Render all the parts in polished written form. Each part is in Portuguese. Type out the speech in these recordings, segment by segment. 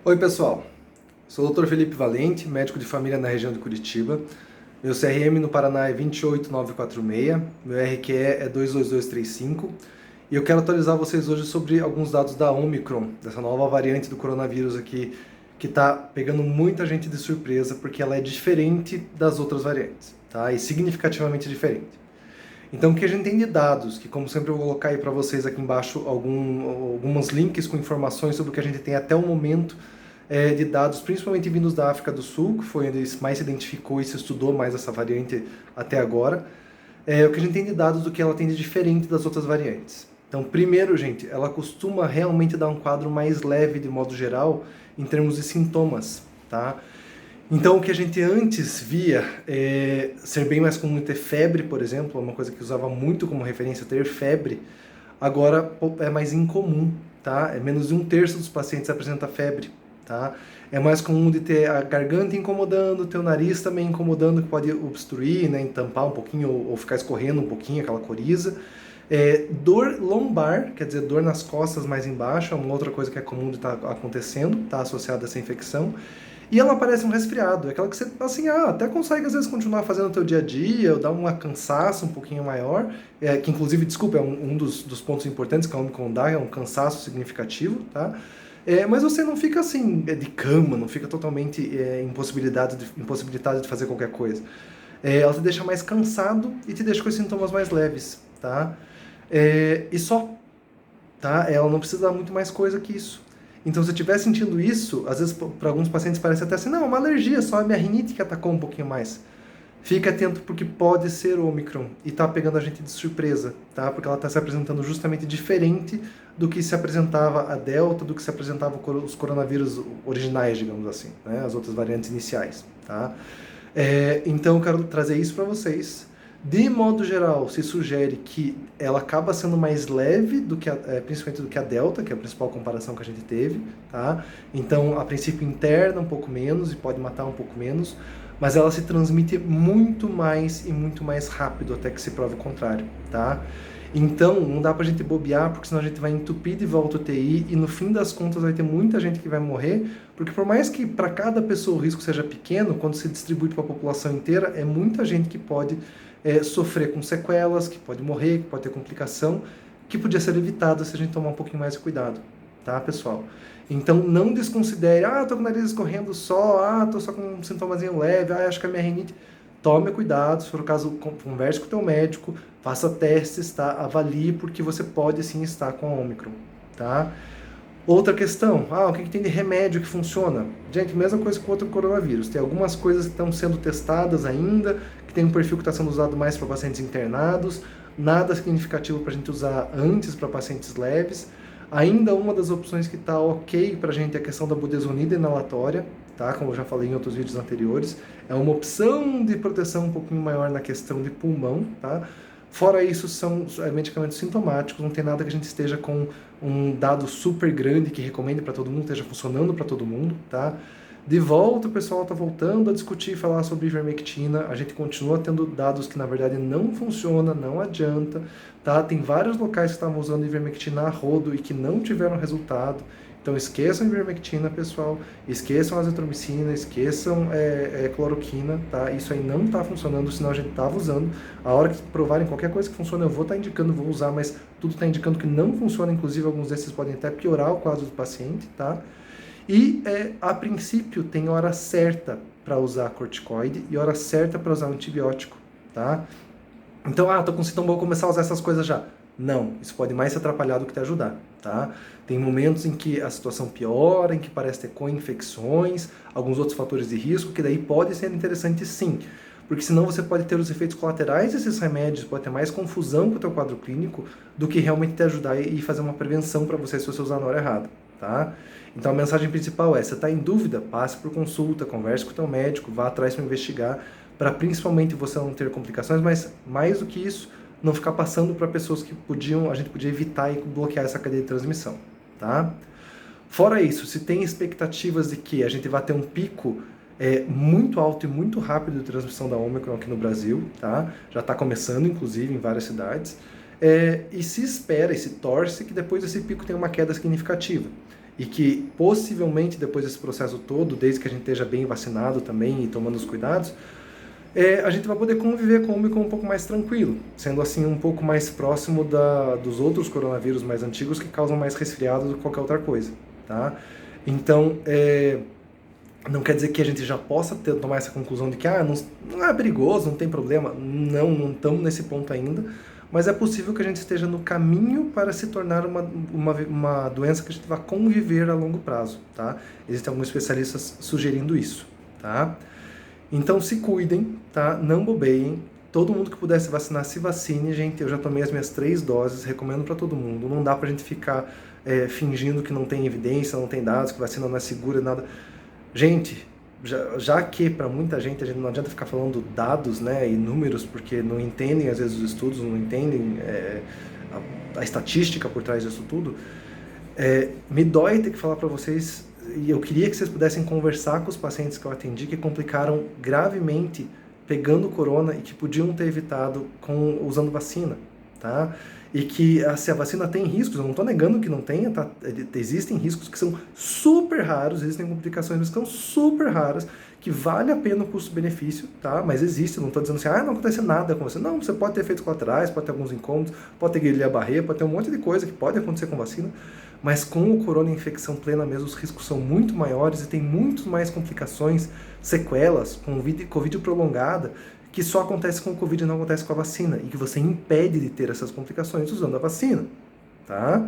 Oi pessoal, sou o Dr. Felipe Valente, médico de família na região de Curitiba. Meu CRM no Paraná é 28946, meu RQE é 22235 e eu quero atualizar vocês hoje sobre alguns dados da Omicron, dessa nova variante do coronavírus aqui, que está pegando muita gente de surpresa porque ela é diferente das outras variantes, tá? E significativamente diferente. Então, o que a gente tem de dados, que como sempre eu vou colocar aí para vocês aqui embaixo alguns links com informações sobre o que a gente tem até o momento de dados, principalmente vindos da África do Sul, que foi onde mais se identificou e se estudou mais essa variante até agora. O que a gente tem de dados do que ela tem de diferente das outras variantes. Então, primeiro, gente, ela costuma realmente dar um quadro mais leve, de modo geral, em termos de sintomas, tá? Então, o que a gente antes via ser bem mais comum ter febre, por exemplo, uma coisa que usava muito como referência, ter febre, agora é mais incomum, tá? É menos de 1/3 dos pacientes apresenta febre, tá? É mais comum de ter a garganta incomodando, ter o nariz também incomodando, que pode obstruir, né, entampar um pouquinho ou ficar escorrendo um pouquinho aquela coriza. Dor lombar, quer dizer, dor nas costas mais embaixo, é uma outra coisa que é comum de estar acontecendo, está associada a essa infecção. E ela parece um resfriado, é aquela que você, assim, até consegue às vezes continuar fazendo o teu dia a dia, ou dá um cansaço um pouquinho maior, que inclusive, desculpa, é um dos pontos importantes que a Omicron dá, é um cansaço significativo, tá? Mas você não fica assim, de cama, não fica totalmente impossibilitado de fazer qualquer coisa. Ela te deixa mais cansado e te deixa com os sintomas mais leves, tá? E só, tá? Ela não precisa dar muito mais coisa que isso. Então, se eu estiver sentindo isso, às vezes para alguns pacientes parece até assim, não, é uma alergia, só a minha rinite que atacou um pouquinho mais. Fique atento porque pode ser Omicron e está pegando a gente de surpresa, tá? Porque ela está se apresentando justamente diferente do que se apresentava a Delta, do que se apresentava os coronavírus originais, digamos assim, né? As outras variantes iniciais, tá? Então, eu quero trazer isso para vocês. De modo geral, se sugere que ela acaba sendo mais leve do que principalmente do que a Delta, que é a principal comparação que a gente teve, tá? Então, a princípio interna um pouco menos e pode matar um pouco menos, mas ela se transmite muito mais e muito mais rápido até que se prove o contrário, tá? Então, não dá pra gente bobear, porque senão a gente vai entupir de volta o UTI e no fim das contas vai ter muita gente que vai morrer, porque por mais que para cada pessoa o risco seja pequeno, quando se distribui para a população inteira, é muita gente que pode sofrer com sequelas, que pode morrer, que pode ter complicação, que podia ser evitada se a gente tomar um pouquinho mais de cuidado, tá, pessoal? Então, não desconsidere, tô com o nariz escorrendo só, tô só com um sintomazinho leve, acho que é minha rinite. Tome cuidado, se for o caso, converse com o teu médico, faça testes, tá? Avalie, porque você pode sim estar com a Omicron, tá? Outra questão, o que tem de remédio que funciona? Gente, mesma coisa com outro coronavírus. Tem algumas coisas que estão sendo testadas ainda, que tem um perfil que está sendo usado mais para pacientes internados, nada significativo para a gente usar antes para pacientes leves. Ainda uma das opções que está ok para a gente é a questão da budesonida inalatória, tá? Como eu já falei em outros vídeos anteriores. É uma opção de proteção um pouquinho maior na questão de pulmão, tá? Fora isso, são medicamentos sintomáticos, não tem nada que a gente esteja com um dado super grande que recomende para todo mundo, esteja funcionando para todo mundo, tá? De volta, o pessoal está voltando a discutir e falar sobre ivermectina. A gente continua tendo dados que, na verdade, não funciona, não adianta, tá? Tem vários locais que estavam usando ivermectina a rodo e que não tiveram resultado. Então, esqueçam a ivermectina, pessoal. Esqueçam a azitromicina, esqueçam cloroquina, tá? Isso aí não está funcionando, senão a gente estava usando. A hora que provarem qualquer coisa que funciona, eu vou estar indicando, vou usar, mas tudo está indicando que não funciona. Inclusive, alguns desses podem até piorar o quadro do paciente, tá? E, a princípio, tem hora certa para usar corticoide e hora certa para usar antibiótico, tá? Então, tô com sintoma, vou começar a usar essas coisas já. Não, isso pode mais te atrapalhar do que te ajudar, tá? Tem momentos em que a situação piora, em que parece ter co-infecções, alguns outros fatores de risco, que daí pode ser interessante sim, porque senão você pode ter os efeitos colaterais desses remédios, pode ter mais confusão com o teu quadro clínico do que realmente te ajudar e fazer uma prevenção para você se você usar na hora errada, tá? Então a mensagem principal é, você está em dúvida, passe por consulta, converse com o teu médico, vá atrás para investigar, para principalmente você não ter complicações, mas mais do que isso, não ficar passando para pessoas que a gente podia evitar e bloquear essa cadeia de transmissão, tá? Fora isso, se tem expectativas de que a gente vai ter um pico muito alto e muito rápido de transmissão da Omicron aqui no Brasil, tá? Já está começando, inclusive, em várias cidades, e se espera e se torce que depois desse pico tenha uma queda significativa. e que possivelmente depois desse processo todo, desde que a gente esteja bem vacinado também e tomando os cuidados, a gente vai poder conviver com o Omicron um pouco mais tranquilo, sendo assim um pouco mais próximo dos outros coronavírus mais antigos que causam mais resfriado do que qualquer outra coisa, tá? Então, não quer dizer que a gente já possa tomar essa conclusão de que não é perigoso, não tem problema. Não estamos nesse ponto ainda, mas é possível que a gente esteja no caminho para se tornar uma doença que a gente vai conviver a longo prazo, tá? Existem alguns especialistas sugerindo isso, tá? Então se cuidem, tá? Não bobeiem. Todo mundo que puder se vacinar, se vacine, gente. Eu já tomei as minhas 3 doses, recomendo para todo mundo. Não dá pra gente ficar fingindo que não tem evidência, não tem dados, que vacina não é segura, nada. Gente, já que para muita gente a gente não adianta ficar falando dados, né, e números, porque não entendem às vezes os estudos, não entendem a estatística por trás disso tudo, me dói ter que falar para vocês, e eu queria que vocês pudessem conversar com os pacientes que eu atendi que complicaram gravemente pegando corona e que podiam ter evitado usando vacina, tá? E que se a vacina tem riscos, eu não estou negando que não tenha, tá? Existem riscos que são super raros, existem complicações que são super raras, que vale a pena o custo-benefício, tá? Mas existe, eu não estou dizendo assim, não acontece nada com você. Não, você pode ter efeitos colaterais, pode ter alguns incômodos, pode ter guerrilha barreira, pode ter um monte de coisa que pode acontecer com vacina, mas com o corona infecção plena mesmo, os riscos são muito maiores e tem muito mais complicações, sequelas, com Covid prolongada, que só acontece com o Covid e não acontece com a vacina, e que você impede de ter essas complicações usando a vacina, tá?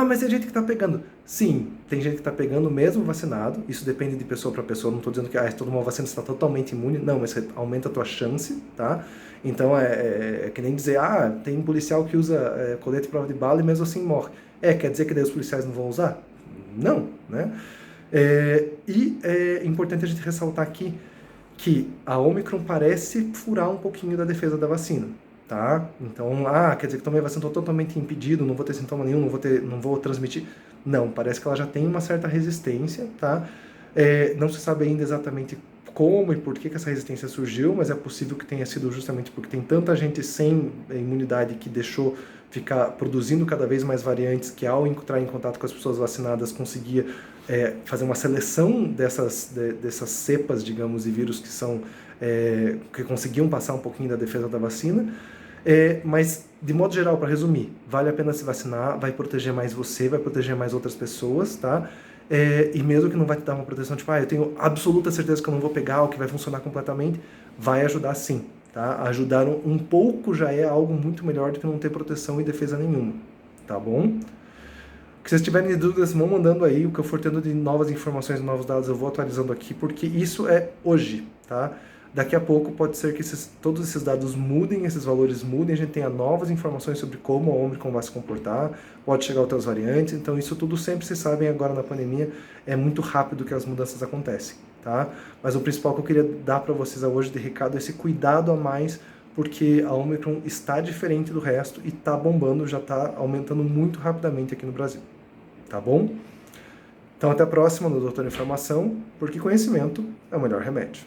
Mas tem gente que está pegando. Sim, tem gente que está pegando mesmo vacinado, isso depende de pessoa para pessoa, não estou dizendo que se toda uma vacina está totalmente imune, não, mas aumenta a tua chance, tá? Então é que nem dizer, tem um policial que usa colete prova de bala e mesmo assim morre. Quer dizer que daí os policiais não vão usar? Não, né? E é importante a gente ressaltar aqui que a Omicron parece furar um pouquinho da defesa da vacina, tá? Então, quer dizer que tomei a vacina, estou totalmente impedido, não vou ter sintoma nenhum, não vou transmitir. Não, parece que ela já tem uma certa resistência, tá? Não se sabe ainda exatamente como e por que essa resistência surgiu, mas é possível que tenha sido justamente porque tem tanta gente sem imunidade que deixou ficar produzindo cada vez mais variantes que ao entrar em contato com as pessoas vacinadas conseguia fazer uma seleção dessas cepas, digamos, e vírus que conseguiam passar um pouquinho da defesa da vacina. Mas, de modo geral, para resumir, vale a pena se vacinar, vai proteger mais você, vai proteger mais outras pessoas, tá? E mesmo que não vai te dar uma proteção, tipo, eu tenho absoluta certeza que eu não vou pegar, ou que vai funcionar completamente, vai ajudar sim, tá? Ajudar um pouco já é algo muito melhor do que não ter proteção e defesa nenhuma, tá bom? Se vocês tiverem dúvidas, vão mandando aí, o que eu for tendo de novas informações, novos dados, eu vou atualizando aqui, porque isso é hoje, tá? Daqui a pouco pode ser que todos esses dados mudem, esses valores mudem, a gente tenha novas informações sobre como a Omicron vai se comportar, pode chegar outras variantes, então isso tudo sempre se sabem agora na pandemia, é muito rápido que as mudanças acontecem, tá? Mas o principal que eu queria dar para vocês hoje de recado é esse cuidado a mais, porque a Omicron está diferente do resto e está bombando, já está aumentando muito rapidamente aqui no Brasil, tá bom? Então até a próxima no Doutor Informação, porque conhecimento é o melhor remédio.